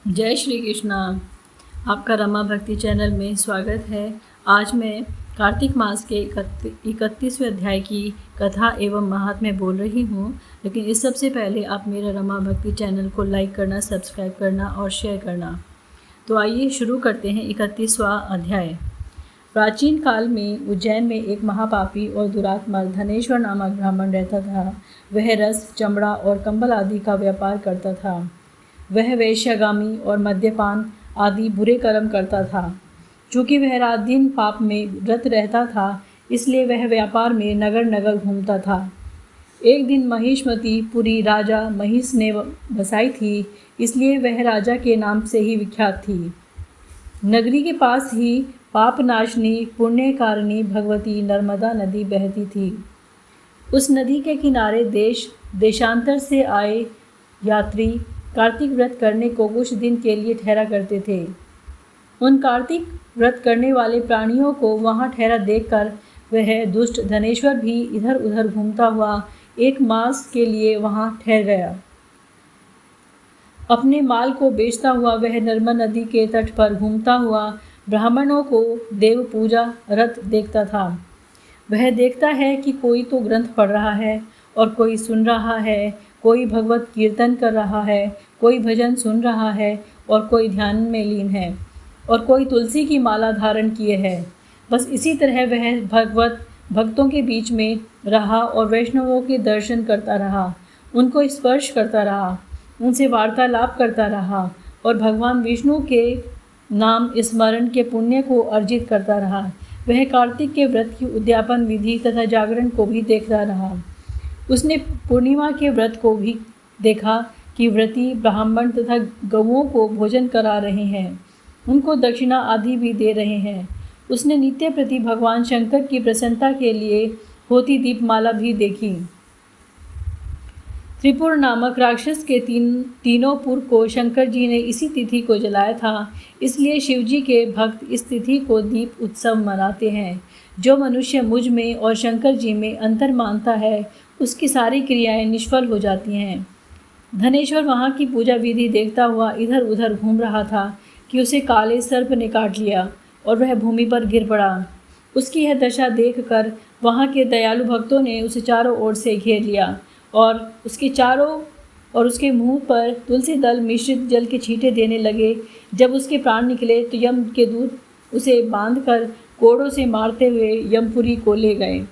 जय श्री कृष्णा। आपका रमा भक्ति चैनल में स्वागत है। आज मैं कार्तिक मास के 31वें अध्याय की कथा एवं महात्म्य बोल रही हूँ। लेकिन इस सबसे पहले आप मेरा रमा भक्ति चैनल को लाइक करना, सब्सक्राइब करना और शेयर करना। तो आइए शुरू करते हैं 31वां अध्याय। प्राचीन काल में उज्जैन में एक महापापी और दुरात्मा धनेश्वर नामक ब्राह्मण रहता था। वह रस, चमड़ा और कंबल आदि का व्यापार करता था। वह वेश्यागामी और मद्यपान आदि बुरे कर्म करता था। चूँकि वह रात दिन पाप में रत रहता था, इसलिए वह व्यापार में नगर नगर घूमता था। एक दिन महिष्मती पुरी राजा महिष ने बसाई थी, इसलिए वह राजा के नाम से ही विख्यात थी। नगरी के पास ही पापनाशनी पुण्यकारिणी भगवती नर्मदा नदी बहती थी। उस नदी के किनारे देश देशांतर से आए यात्री कार्तिक व्रत करने को कुछ दिन के लिए ठहरा करते थे। उन कार्तिक व्रत करने वाले प्राणियों को वहां ठहरा देखकर वह दुष्ट धनेश्वर भी इधर उधर घूमता हुआ एक मास के लिए वहां ठहर गया। अपने माल को बेचता हुआ वह नर्मदा नदी के तट पर घूमता हुआ ब्राह्मणों को देव पूजा रत देखता था। वह देखता है कि कोई तो ग्रंथ पढ़ रहा है और कोई सुन रहा है, कोई भगवत कीर्तन कर रहा है, कोई भजन सुन रहा है और कोई ध्यान में लीन है और कोई तुलसी की माला धारण किए है। बस इसी तरह वह भक्तों के बीच में रहा और वैष्णवों के दर्शन करता रहा, उनको स्पर्श करता रहा, उनसे वार्तालाप करता रहा और भगवान विष्णु के नाम स्मरण के पुण्य को अर्जित करता रहा। वह कार्तिक के व्रत की उद्यापन विधि तथा जागरण को भी देखता रहा। उसने पूर्णिमा के व्रत को भी देखा कि व्रती ब्राह्मण तथा गौओं को भोजन करा रहे हैं, उनको दक्षिणा आदि भी दे रहे हैं। उसने नित्य प्रति भगवान शंकर की प्रसन्नता के लिए होती दीपमाला भी देखी। त्रिपुर नामक राक्षस के तीनों पुर को शंकर जी ने इसी तिथि को जलाया था, इसलिए शिवजी के भक्त इस तिथि को दीप उत्सव मनाते हैं। जो मनुष्य मुझ में और शंकर जी में अंतर मानता है, उसकी सारी क्रियाएं निष्फल हो जाती हैं। धनेश्वर वहाँ की पूजा विधि देखता हुआ इधर उधर घूम रहा था कि उसे काले सर्प ने काट लिया और वह भूमि पर गिर पड़ा। उसकी यह दशा देखकर वहाँ के दयालु भक्तों ने उसे चारों ओर से घेर लिया और उसके मुंह पर तुलसी दल मिश्रित जल के छींटे देने लगे। जब उसके प्राण निकले तो यम के दूत उसे बांधकर कोड़ों से मारते हुए यमपुरी को ले गए।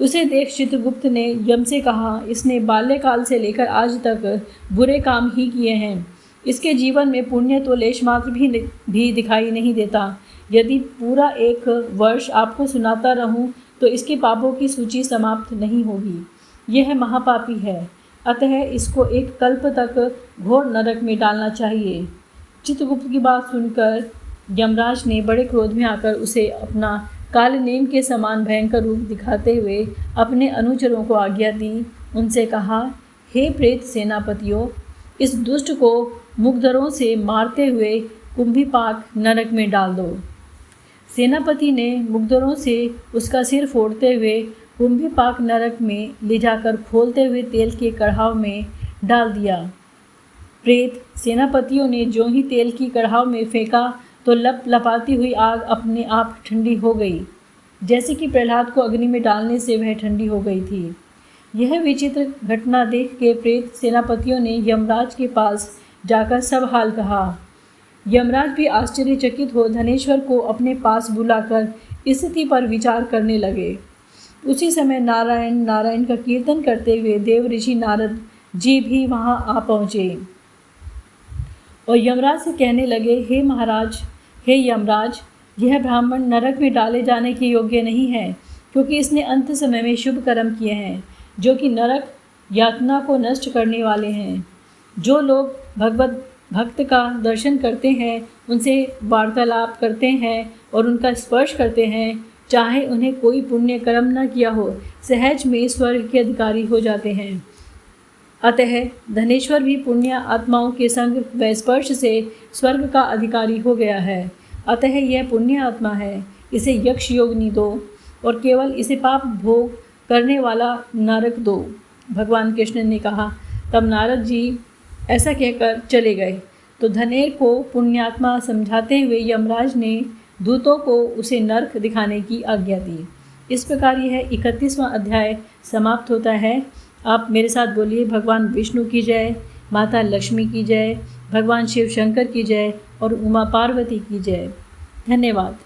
उसे देख चित्रगुप्त ने यम से कहा, इसने बाल्यकाल से लेकर आज तक बुरे काम ही किए हैं। इसके जीवन में पुण्य तो लेश मात्र भी दिखाई नहीं देता। यदि पूरा 1 वर्ष आपको सुनाता रहूं तो इसके पापों की सूची समाप्त नहीं होगी। यह महापापी है, अतः इसको 1 कल्प तक घोर नरक में डालना चाहिए। चित्रगुप्त की बात सुनकर यमराज ने बड़े क्रोध में आकर उसे अपना काल नेम के समान भयंकर रूप दिखाते हुए अपने अनुचरों को आज्ञा दी। उनसे कहा, हे प्रेत सेनापतियों, इस दुष्ट को मुग्धरों से मारते हुए कुंभीपाक नरक में डाल दो। सेनापति ने मुग्धरों से उसका सिर फोड़ते हुए कुंभीपाक नरक में ले जाकर खोलते हुए तेल के कढ़ाव में डाल दिया। प्रेत सेनापतियों ने जो ही तेल की कढ़ाव में फेंका तो लप लपाती हुई आग अपने आप ठंडी हो गई, जैसे कि प्रहलाद को अग्नि में डालने से वह ठंडी हो गई थी। यह विचित्र घटना देख के प्रेत सेनापतियों ने यमराज के पास जाकर सब हाल कहा। यमराज भी आश्चर्यचकित हो धनेश्वर को अपने पास बुलाकर स्थिति पर विचार करने लगे। उसी समय नारायण नारायण का कीर्तन करते हुए देव ऋषि नारद जी भी वहां आ पहुँचे और यमराज से कहने लगे, हे महाराज, हे यमराज, यह ब्राह्मण नरक में डाले जाने के योग्य नहीं है, क्योंकि इसने अंत समय में शुभ कर्म किए हैं, जो कि नरक यातना को नष्ट करने वाले हैं। जो लोग भक्त का दर्शन करते हैं, उनसे वार्तालाप करते हैं और उनका स्पर्श करते हैं, चाहे उन्हें कोई पुण्य कर्म न किया हो, सहज में स्वर्ग के अधिकारी हो जाते हैं। अतः धनेश्वर भी पुण्य आत्माओं के संग व स्पर्श से स्वर्ग का अधिकारी हो गया है। अतः यह पुण्य आत्मा है, इसे यक्ष योगिनी दो और केवल इसे पाप भोग करने वाला नरक दो। भगवान कृष्ण ने कहा। तब नारद जी ऐसा कहकर चले गए। तो धनेर को पुण्यात्मा समझाते हुए यमराज ने दूतों को उसे नरक दिखाने की आज्ञा दी। इस प्रकार यह 31वां अध्याय समाप्त होता है। आप मेरे साथ बोलिए, भगवान विष्णु की जय, माता लक्ष्मी की जय, भगवान शिव शंकर की जय और उमा पार्वती की जय। धन्यवाद।